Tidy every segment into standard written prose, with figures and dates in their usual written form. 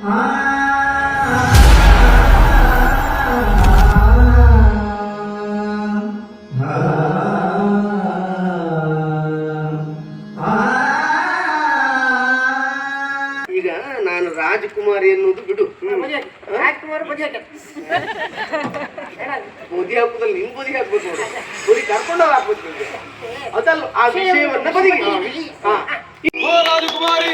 ಈಗ ನಾನು ರಾಜಕುಮಾರಿ ಅನ್ನೋದು ಬಿಡು, ಬುದಿ ಹಾಕುದಲ್ಲಿ ನಿಮ್ ಬುದಿ ಹಾಕ್ಬೇಕು ನೋಡಿ, ಬುದಿ ಕರ್ಕೊಂಡೋಗಿ ಹಾಕ್ಬೇಕು ನಿಮ್ಗೆ. ಅದಲ್ಲ ಆ ವಿಷಯವನ್ನ ಬದಿಗೆ. ರಾಜಕುಮಾರಿ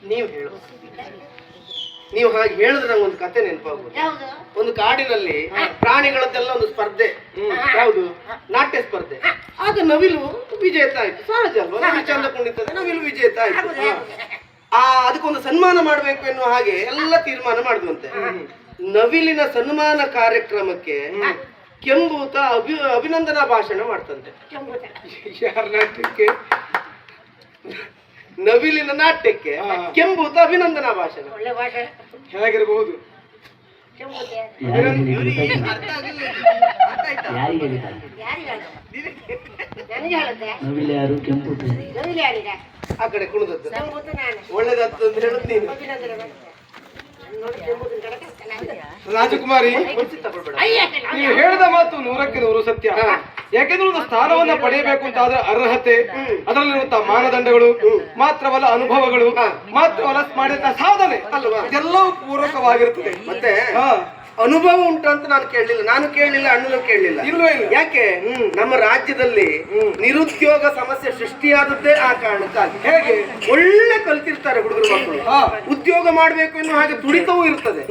ನೀವು ಹೇಳು, ನೀವು ಹಾಗೆ ಹೇಳಿದ್ರೆ ನಂಗೆ ಒಂದು ಕತೆ ನೆನಪಾಗ್ಬೋದು. ಒಂದು ಕಾಡಿನಲ್ಲಿ ಪ್ರಾಣಿಗಳದ್ದೆಲ್ಲ ಒಂದು ಸ್ಪರ್ಧೆ, ಯಾವುದು ನಾಟ್ಯ ಸ್ಪರ್ಧೆ. ಆಗ ನವಿಲು ವಿಜೇತ ಆಯ್ತು, ಸಹಜ ಅಲ್ವಾ? ನವಿಲು ಚಂದ ಕುಣಿತದೆ, ನವಿಲು ವಿಜೇತ ಆಯ್ತು. ಅದಕ್ಕೊಂದು ಸನ್ಮಾನ ಮಾಡ್ಬೇಕು ಎನ್ನುವ ಹಾಗೆ ಎಲ್ಲ ತೀರ್ಮಾನ ಮಾಡುವಂತೆ. ನವಿಲಿನ ಸನ್ಮಾನ ಕಾರ್ಯಕ್ರಮಕ್ಕೆ ಕೆಂಬೂತ ಅಭಿನಂದನಾ ಭಾಷಣ ಮಾಡ್ತಂತೆ. ಯಾರ ನಾಟ್ಯಕ್ಕೆ? ನವಿಲಿನ ನಾಟ್ಯಕ್ಕೆ ಕೆಂಬೂತ ಅಭಿನಂದನಾ ಭಾಷಣ. ಹೇಗಿರಬಹುದು? ಆ ಕಡೆ ಕುಣಿದದ್ದು ಒಳ್ಳೇದಂತ ಹೇಳುದು ನೀನು. ರಾಜಕುಮಾರಿ, ನೀವು ಹೇಳಿದ ಮಾತು 100ಕ್ಕೆ 100 ಸತ್ಯ. ಯಾಕೆಂದ್ರೆ ಒಂದು ಸ್ಥಾನವನ್ನ ಪಡೆಯಬೇಕು ಅಂತ ಆದ್ರೆ ಅರ್ಹತೆ, ಅದರಲ್ಲಿರುವಂತಹ ಮಾನದಂಡಗಳು ಮಾತ್ರವಲ್ಲ, ಅನುಭವಗಳು ಮಾತ್ರವಲ್ಲ, ಮಾಡಿದ ಸಾಧನೆ ಅಲ್ವಾ, ಇದೆಲ್ಲವೂ ಪೂರಕವಾಗಿರುತ್ತದೆ. ಮತ್ತೆ ಅನುಭವ ಉಂಟು ಅಂತ ನಾನು ಕೇಳಲಿಲ್ಲ, ಅಣ್ಣನು ಕೇಳಲಿಲ್ಲ. ಯಾಕೆ ನಮ್ಮ ರಾಜ್ಯದಲ್ಲಿ ನಿರುದ್ಯೋಗ ಸಮಸ್ಯೆ ಸೃಷ್ಟಿಯಾದದ್ದೇ ಆ ಕಾರಣಕ್ಕಾಗಿ. ಹೇಗೆ ಒಳ್ಳೆ ಕಲ್ತಿರ್ತಾರೆ ಹುಡುಗರು ಮಕ್ಕಳು, ಉದ್ಯೋಗ ಮಾಡ್ಬೇಕು ಅನ್ನೋ ಹಾಗೆ ತುಡಿತವೂ ಇರ್ತದೆ.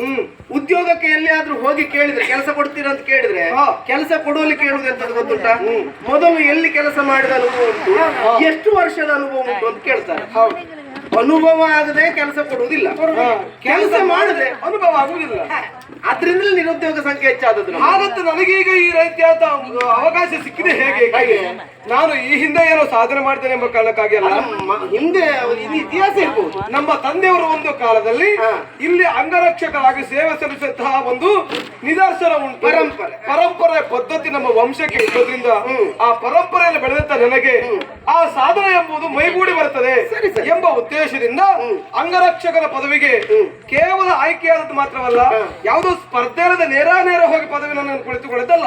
ಉದ್ಯೋಗಕ್ಕೆ ಎಲ್ಲಿಯಾದ್ರೂ ಹೋಗಿ ಕೇಳಿದ್ರೆ, ಕೆಲಸ ಕೊಡ್ತೀರಾ ಅಂತ ಕೇಳಿದ್ರೆ, ಕೆಲಸ ಕೊಡುವಲ್ಲಿ ಕೇಳುವುದು ಎಂತದ್ದು ಗೊತ್ತುಂಟಾ? ಮೊದಲು ಎಲ್ಲಿ ಕೆಲಸ ಮಾಡಿದ ಅನುಭವ ಉಂಟು, ಎಷ್ಟು ವರ್ಷದ ಅನುಭವ ಉಂಟು ಅಂತ ಕೇಳ್ತಾರೆ. ಅನುಭವ ಆಗದೆ ಕೆಲಸ ಕೊಡುವುದಿಲ್ಲ, ಕೆಲಸ ಮಾಡದೆ ಅನುಭವ ಆಗುವುದಿಲ್ಲ. ಅದ್ರಿಂದ ನಿರುದ್ಯೋಗ ಸಂಖ್ಯೆ ಹೆಚ್ಚಾದದ್ದು. ಹಾಗಂತ ನನಗೀಗ ಈ ರೀತಿಯಾದ ಅವಕಾಶ ಸಿಕ್ಕಿದೆ ಹೇಗೆ? ನಾನು ಈ ಹಿಂದೆ ಏನೋ ಸಾಧನೆ ಮಾಡ್ತೇನೆ ಎಂಬ ಕಾರಣಕ್ಕಾಗಿ ಅಲ್ಲ, ಹಿಂದೆ ಇತಿಹಾಸ ಇರ್ಬೋದು. ನಮ್ಮ ತಂದೆಯವರು ಒಂದು ಕಾಲದಲ್ಲಿ ಇಲ್ಲಿ ಅಂಗರಕ್ಷಕರಾಗಿ ಸೇವೆ ಸಲ್ಲಿಸುವಂತಹ ಒಂದು ನಿದರ್ಶನ ಉಂಟು. ಪರಂಪರೆ ಪದ್ಧತಿ ನಮ್ಮ ವಂಶಕ್ಕೆ ಇರೋದ್ರಿಂದ ಆ ಪರಂಪರೆಯಲ್ಲಿ ಬೆಳೆದಂತ ನನಗೆ ಆ ಸಾಧನೆ ಎಂಬುದು ಮೈಗೂಡಿ ಬರುತ್ತದೆ ಎಂಬ ಉದ್ದೇಶದಿಂದ ಅಂಗರಕ್ಷಕರ ಪದವಿಗೆ ಕೇವಲ ಆಯ್ಕೆಯಾದದ್ದು ಮಾತ್ರವಲ್ಲ, ಯಾವುದೋ ಸ್ಪರ್ಧೆ ನೇರ ಹೋಗಿ ಪದವಿ ನಾನು ಕುಳಿತುಕೊಳ್ಳುತ್ತಲ್ಲ,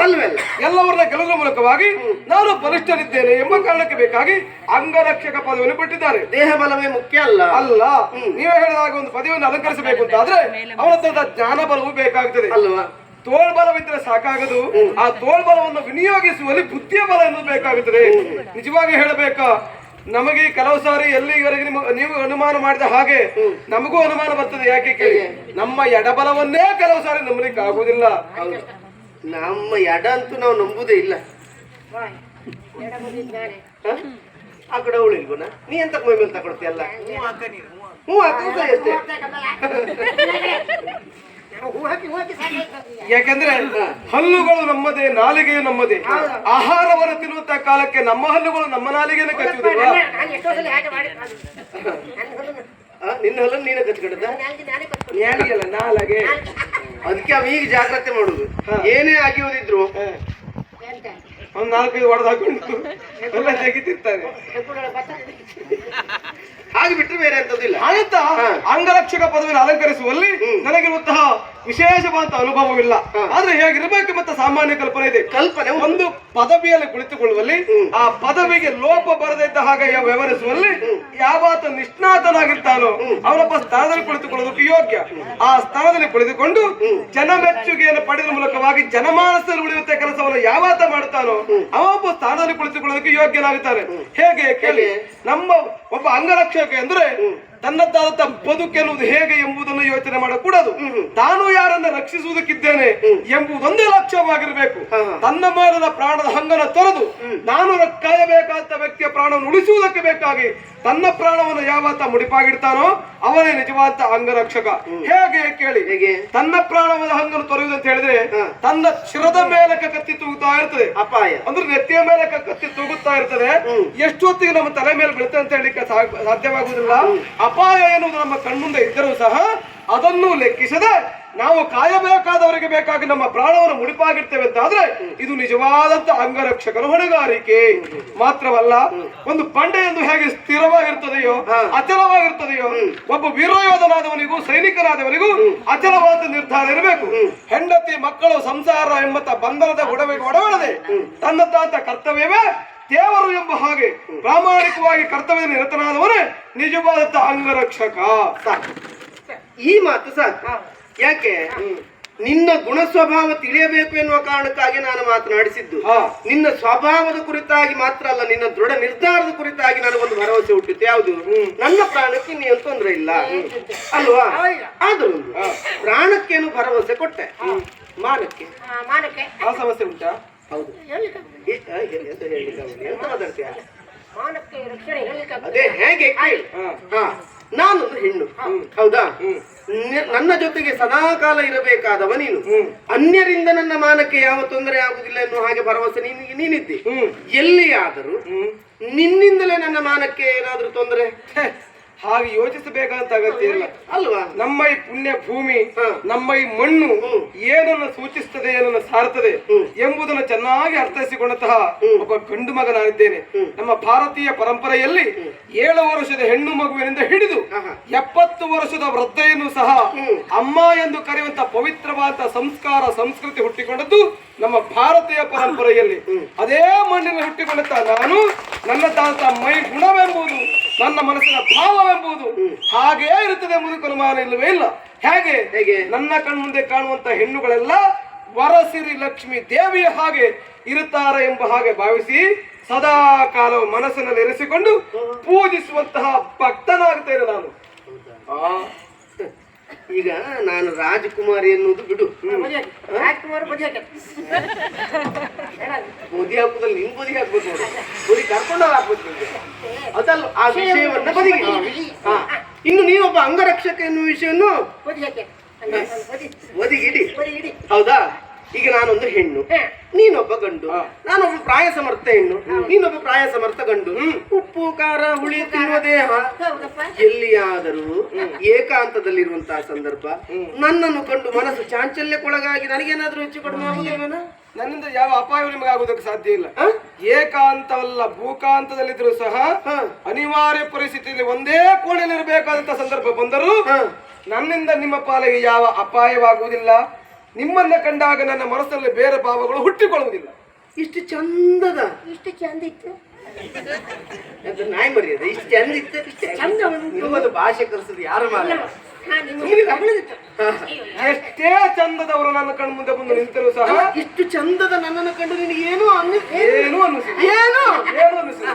ಎಲ್ಲವರನ್ನ ಗೆಲ್ಲುವ ಮೂಲಕವಾಗಿ ನಾನು ಬಲಿಷ್ಠನಿದ್ದೇನೆ ಎಂಬ ಕಾರಣಕ್ಕೆ ಬೇಕಾಗಿ ಅಂಗರಕ್ಷಕ ಪದವಿಯನ್ನು ಕೊಟ್ಟಿದ್ದಾರೆ. ದೇಹ ಬಲವೇ ಮುಖ್ಯ ಅಲ್ಲ. ನೀವೇ ಹೇಳಿದಾಗ ಒಂದು ಪದವಿಯನ್ನು ಅಲಂಕರಿಸಬೇಕು ಅಂತ ಆದ್ರೆ ಅವನ ಜ್ಞಾನ ಬಲವೂ ಬೇಕಾಗುತ್ತದೆ ಅಲ್ವಾ? ತೋಳ್ಬಲವಿದ್ರೆ ಸಾಕಾಗದು, ಆ ತೋಳ್ಬಲವನ್ನು ವಿನಿಯೋಗಿಸುವಲ್ಲಿ ಬುದ್ಧಿಯ ಬಲ ಎನ್ನುವುದು ಬೇಕಾಗುತ್ತದೆ. ನಿಜವಾಗಿ ಹೇಳಬೇಕಾ, ನಮಗೆ ಕೆಲವು ಸಾರಿ ಎಲ್ಲಿವರೆಗೆ ನೀವು ಅನುಮಾನ ಮಾಡಿದ ಹಾಗೆ ನಮಗೂ ಅನುಮಾನ ಬರ್ತದೆ. ಯಾಕೆ ಕೇಳಿ, ನಮ್ಮ ಎಡಬಲವನ್ನೇ ಕೆಲವು ಸಾರಿ ನಂಬಲಿಕ್ಕೆ ಆಗುವುದಿಲ್ಲ. ನಮ್ಮ ಎಡ ಅಂತೂ ನಾವು ನಂಬುದೇ ಇಲ್ಲ. ಆ ಕಡೆ ಅವಳು ಇಲ್ವನ, ನೀ ಎಂತ ಮೈ ಮೇಲೆ ತಗೊಳ್ತೀಯಲ್ಲ? ಅಷ್ಟೇ. ಯಾಕೆಂದ್ರೆ ಹಲ್ಲುಗಳು ನಮ್ಮದೇ, ನಾಲಿಗೆಯು ನಮ್ಮದೇ. ಆಹಾರವನ್ನು ತಿನ್ನುವಂತ ಕಾಲಕ್ಕೆ ನಮ್ಮ ಹಲ್ಲುಗಳು ನಮ್ಮ ನಾಲಿಗೆಯನ್ನು ಕಚ್ಚುವುದಿಲ್ಲ. ನಿನ್ನ ಹಲ್ಲನ್ನು ನೀನೇ ಕಚ್ಕೊಂಡದ? ನಾಲಿಗೆಲ್ಲ ನಾಲಗೆ. ಅದಕ್ಕೆ ಅವ ಈಗ ಜಾಗ್ರತೆ ಮಾಡುದು. ಏನೇ ಆಗಿರೋದಿದ್ರು ಒಂದ್ 4-5 ಹೊಡೆದು ಹಾಕೊಂಡು ಎಲ್ಲ ತೆಗಿತಿರ್ತಾರೆ. ಹಾಗೆ ಬಿಟ್ಟರೆ ಬೇರೆ ಅಂತದಿಲ್ಲ. ಆಯ್ತಾ, ಅಂಗರಕ್ಷಕ ಪದವಿಯನ್ನು ಅಲಂಕರಿಸುವಲ್ಲಿ ನನಗಿರುವಂತಹ ವಿಶೇಷವಾದ ಅನುಭವವಿಲ್ಲ. ಆದ್ರೆ ಹೇಗಿರಬೇಕು ಮತ್ತೆ ಸಾಮಾನ್ಯ ಕಲ್ಪನೆ ಇದೆ. ಒಂದು ಪದವಿಯಲ್ಲಿ ಕುಳಿತುಕೊಳ್ಳುವಲ್ಲಿ ಆ ಪದವಿಗೆ ಲೋಪ ಬರದಿದ್ದ ಹಾಗೆ ವ್ಯವಹರಿಸುವಲ್ಲಿ ಯಾವಾತ ನಿಷ್ಣಾತನಾಗಿರ್ತಾನೋ ಅವನೊಬ್ಬ ಸ್ಥಾನದಲ್ಲಿ ಕುಳಿತುಕೊಳ್ಳೋದಕ್ಕೆ ಯೋಗ್ಯ. ಆ ಸ್ಥಾನದಲ್ಲಿ ಕುಳಿತುಕೊಂಡು ಜನಮೆಚ್ಚುಗೆಯನ್ನು ಪಡೆದ ಮೂಲಕವಾಗಿ ಜನಮಾನಸದಲ್ಲಿ ಉಳಿಯುವಂತ ಕೆಲಸವನ್ನು ಯಾವಾತ ಮಾಡುತ್ತಾನೋ ಅವೊಬ್ಬ ಸ್ಥಾನದಲ್ಲಿ ಕುಳಿತುಕೊಳ್ಳೋದಕ್ಕೆ ಯೋಗ್ಯನಾಗುತ್ತಾನೆ. ಹೇಗೆ ಕೇಳಿ, ನಮ್ಮ ಒಬ್ಬ ಅಂಗರಕ್ಷಕ ಅಂದ್ರೆ ತನ್ನದಾದಂತ ಬದುಕೆನ್ನುವುದು ಹೇಗೆ ಎಂಬುದನ್ನು ಯೋಚನೆ ಮಾಡಕೂಡದು. ತಾನು ಯಾರನ್ನ ರಕ್ಷಿಸುವುದಕ್ಕಿದ್ದೇನೆ ಎಂಬುದೊಂದೇ ಲಕ್ಷ್ಯವಾಗಿರಬೇಕು. ತನ್ನ ಮೇಲಿನ ಪ್ರಾಣದ ಹಂಗನ ತೊರೆದು ನಾನು ಕಾಯಬೇಕಾದ ವ್ಯಕ್ತಿಯ ಪ್ರಾಣವನ್ನು ಉಳಿಸುವುದಕ್ಕೆ ಬೇಕಾಗಿ ತನ್ನ ಪ್ರಾಣವನ್ನು ಯಾವತ್ತ ಮುಡಿಪಾಗಿಡ್ತಾನೋ ಅವನೇ ನಿಜವಾದ ಅಂಗರಕ್ಷಕ. ಹೇಗೆ ಕೇಳಿ, ತನ್ನ ಪ್ರಾಣದ ಹಂಗನ್ನು ತೊರೆಯುವುದು ಅಂತ ಹೇಳಿದ್ರೆ ತನ್ನ ಶಿರದ ಮೇಲಕ್ಕೆ ಕತ್ತಿ ತೂಗುತ್ತಾ ಇರ್ತದೆ. ಅಪಾಯ ಅಂದ್ರೆ ನೆತ್ತಿಯ ಮೇಲೆ ಕತ್ತಿ ತೂಗುತ್ತಾ ಇರ್ತದೆ. ಎಷ್ಟೊತ್ತಿಗೆ ನಮ್ಮ ತಲೆ ಮೇಲೆ ಬೀಳುತ್ತೆ ಅಂತ ಹೇಳಲಿಕ್ಕೆ ಸಾಧ್ಯವಾಗುವುದಿಲ್ಲ. ಅಪಾಯ ಎನ್ನುವುದು ನಮ್ಮ ಕಣ್ಮುಂದೆ ಇದ್ದರೂ ಸಹ ಅದನ್ನು ಲೆಕ್ಕಿಸದೆ ನಾವು ಕಾಯಬೇಕಾದವರಿಗೆ ಬೇಕಾಗಿ ನಮ್ಮ ಪ್ರಾಣವನ್ನು ಮುಡಿಪಾಗಿರ್ತೇವೆ ಅಂತ ಆದ್ರೆ ಇದು ನಿಜವಾದಂತ ಅಂಗರಕ್ಷಕನ ಹೊಣೆಗಾರಿಕೆ. ಮಾತ್ರವಲ್ಲ, ಒಂದು ಬಂಡೆಯನ್ನು ಹೇಗೆ ಸ್ಥಿರವಾಗಿ ಅಚಲವಾಗಿರ್ತದೆಯೋ ಒಬ್ಬ ವೀರಯೋಧನಾದವನಿಗೂ ಸೈನಿಕನಾದವನಿಗೂ ಅಚಲವಾದ ನಿರ್ಧಾರ ಇರಬೇಕು. ಹೆಂಡತಿ ಮಕ್ಕಳು ಸಂಸಾರ ಎಂಬತ್ತ ಬಂಧನದ ಒಡವೆಳದೆ ತನ್ನದಾದ ಕರ್ತವ್ಯವೇ ದೇವರು ಎಂಬ ಹಾಗೆ ಪ್ರಾಮಾಣಿಕವಾಗಿ ಕರ್ತವ್ಯದ ನಿರತನಾದವನೇ ನಿಜವಾದ ಅಂಗರಕ್ಷಕ. ಈ ಮಾತು ಸಾಕು. ಯಾಕೆ ನಿನ್ನ ಗುಣ ಸ್ವಭಾವ ತಿಳಿಯಬೇಕು ಎನ್ನುವ ಕಾರಣಕ್ಕಾಗಿ ನಾನು ಮಾತನಾಡಿಸಿದ್ದು. ನಿನ್ನ ಸ್ವಭಾವದ ಕುರಿತಾಗಿ ಮಾತ್ರ ಅಲ್ಲ, ನಿನ್ನ ದೃಢ ನಿರ್ಧಾರದ ಕುರಿತಾಗಿ ನನಗೊಂದು ಭರವಸೆ ಹುಟ್ಟಿತ್ತು. ಯಾವುದು? ನನ್ನ ಪ್ರಾಣಕ್ಕೆ ನೀನು ತೊಂದರೆ ಇಲ್ಲ ಅಲ್ವಾ? ಆದ್ರೂ ಪ್ರಾಣಕ್ಕೇನು ಭರವಸೆ ಕೊಟ್ಟೆ, ಮಾನಕ್ಕೆ ಆ ಸಮಸ್ಯೆ ಉಂಟಾ? ಹೌದು. ಎಂತ ಮಾತಾಡ್ತೀಯ? ಅದೇ ಹೇಗೆ? ನಾನೊಂದು ಹೆಣ್ಣು, ಹೌದಾ? ನನ್ನ ಜೊತೆಗೆ ಸದಾಕಾಲ ಇರಬೇಕಾದವ ನೀನು. ಅನ್ಯರಿಂದ ನನ್ನ ಮಾನಕ್ಕೆ ಯಾವ ತೊಂದರೆ ಆಗುದಿಲ್ಲ ಎನ್ನುವ ಹಾಗೆ ಭರವಸೆ ನೀನಿದ್ದಿ. ಎಲ್ಲಿಯಾದರೂ ನಿನ್ನಿಂದಲೇ ನನ್ನ ಮಾನಕ್ಕೆ ಏನಾದ್ರೂ ತೊಂದರೆ? ಹಾಗೆ ಯೋಚಿಸಬೇಕಂತ ಅಗತ್ಯ ಇಲ್ಲ ಅಲ್ವಾ? ನಮ್ಮ ಈ ಪುಣ್ಯ ಭೂಮಿ, ನಮ್ಮ ಈ ಮಣ್ಣು ಏನನ್ನು ಸೂಚಿಸ್ತದೆ, ಏನನ್ನು ಸಾರುತ್ತದೆ ಎಂಬುದನ್ನು ಚೆನ್ನಾಗಿ ಅರ್ಥೈಸಿಕೊಂಡಂತಹ ಒಬ್ಬ ಗಂಡು ಮಗ ನಾನಿದ್ದೇನೆ. ನಮ್ಮ ಭಾರತೀಯ ಪರಂಪರೆಯಲ್ಲಿ 7 ವರ್ಷದ ಹೆಣ್ಣು ಮಗುವಿನಿಂದ ಹಿಡಿದು 70 ವರ್ಷದ ವೃದ್ಧೆಯನ್ನು ಸಹ ಅಮ್ಮ ಎಂದು ಕರೆಯುವಂತ ಪವಿತ್ರವಾದ ಸಂಸ್ಕಾರ ಸಂಸ್ಕೃತಿ ಹುಟ್ಟಿಕೊಂಡದ್ದು ನಮ್ಮ ಭಾರತೀಯ ಪರಂಪರೆಯಲ್ಲಿ. ಅದೇ ಮಣ್ಣಿನಲ್ಲಿ ಹುಟ್ಟಿಕೊಂಡಂತ ನಾನು ನನ್ನದಾದ ಮೈ ಗುಣವೆಂಬುದು, ನನ್ನ ಮನಸ್ಸಿನ ಭಾವವೆಂಬುದು ಹಾಗೇ ಇರುತ್ತದೆ ಎಂಬುದಕ್ಕೆ ಅನುಮಾನ ಇಲ್ಲವೇ ಇಲ್ಲ. ಹೇಗೆ ನನ್ನ ಕಣ್ಮುಂದೆ ಕಾಣುವಂತ ಹೆಣ್ಣುಗಳೆಲ್ಲ ವರಸಿರಿ ಲಕ್ಷ್ಮಿ ದೇವಿಯ ಹಾಗೆ ಇರುತ್ತಾರೆ ಎಂಬ ಹಾಗೆ ಭಾವಿಸಿ ಸದಾ ಕಾಲವು ಮನಸ್ಸಿನಲ್ಲಿ ಇರಿಸಿಕೊಂಡು ಪೂಜಿಸುವಂತಹ ಭಕ್ತನಾಗುತ್ತೇನೆ ನಾನು. ಈಗ ನಾನು ರಾಜಕುಮಾರಿ ಎನ್ನುವುದು ಬಿಡು, ಬುದಿ ಹಾಕುದಲ್ಲಿ ನಿನ್ ಬುದಿ ಹಾಕ್ಬೇಕು, ಬುದಿ ಕರ್ಕೊಂಡೋಗಿ ಹಾಕ್ಬೇಕು. ಅದಲ್ಲ ಆ ವಿಷಯವನ್ನ ಬದಿಗೆ. ಇನ್ನು ನೀನೊಬ್ಬ ಅಂಗರಕ್ಷಕ ಎನ್ನುವ ವಿಷಯನ್ನು ಬದಿಗಿಡಿ, ಹೌದಾ? ಈಗ ನಾನೊಂದು ಹೆಣ್ಣು, ನೀನೊಬ್ಬ ಗಂಡು. ನಾನೊಬ್ಬ ಪ್ರಾಯ ಸಮರ್ಥ ಹೆಣ್ಣು, ನೀನೊಬ್ಬ ಪ್ರಾಯ ಸಮರ್ಥ ಗಂಡು. ಉಪ್ಪು ಖಾರ ಹುಳಿ ತಿನ್ನುವ ದೇಹ ಎಲ್ಲಿಯಾದರೂ ಏಕಾಂತದಲ್ಲಿರುವಂತಹ ಸಂದರ್ಭ ನನ್ನನ್ನು ಕಂಡು ಮನಸ್ಸು ಚಾಂಚಲ್ಯಕ್ಕೊಳಗಾಗಿ ನನಗೇನಾದ್ರೂ ಹೆಚ್ಚು ಕಡಿಮೆ ಆಗುವುದಿಲ್ವೇನೋ? ನನ್ನಿಂದ ಯಾವ ಅಪಾಯ ನಿಮಗೆ ಆಗುವುದಕ್ಕೆ ಸಾಧ್ಯ ಇಲ್ಲ. ಏಕಾಂತವಲ್ಲ, ಭೂಕಾಂತದಲ್ಲಿದ್ರು ಸಹ ಅನಿವಾರ್ಯ ಪರಿಸ್ಥಿತಿಯಲ್ಲಿ ಒಂದೇ ಕೋಣೆಯಲ್ಲಿರಬೇಕಾದಂತ ಸಂದರ್ಭ ಬಂದರೂ ನನ್ನಿಂದ ನಿಮ್ಮ ಪಾಲಿಗೆ ಯಾವ ಅಪಾಯವಾಗುವುದಿಲ್ಲ. ನಿಮ್ಮನ್ನ ಕಂಡಾಗ ನನ್ನ ಮನಸ್ಸಲ್ಲಿ ಬೇರೆ ಭಾವಗಳು ಹುಟ್ಟಿಕೊಳ್ಳುವುದಿಲ್ಲ. ಇಷ್ಟು ಚಂದದ, ಇಷ್ಟು ಚಂದ ಇತ್ತು, ನಾಯಿ ಮರ್ಯಾದ ಇಷ್ಟು ಚಂದ ಇತ್ತು, ನಿಮ್ಮದು ಭಾಷೆ ಕಲಿಸಿದ್ರು ಯಾರು ಮಾಡ? ಎಷ್ಟೇ ಚಂದದವರು ನನ್ನ ಕಣ್ಣು ಮುಂದೆ ಬಂದು ನಿಂತರೂ ಸಹ ಇಷ್ಟು ಚಂದದ ನನ್ನನ್ನು ಕಂಡು ನಿನಗೆ ಏನು ಏನು ಅನ್ನಿಸಿಲ್ಲ. ಏನು ಏನು ಅನ್ನಿಸಿಲ್ಲ.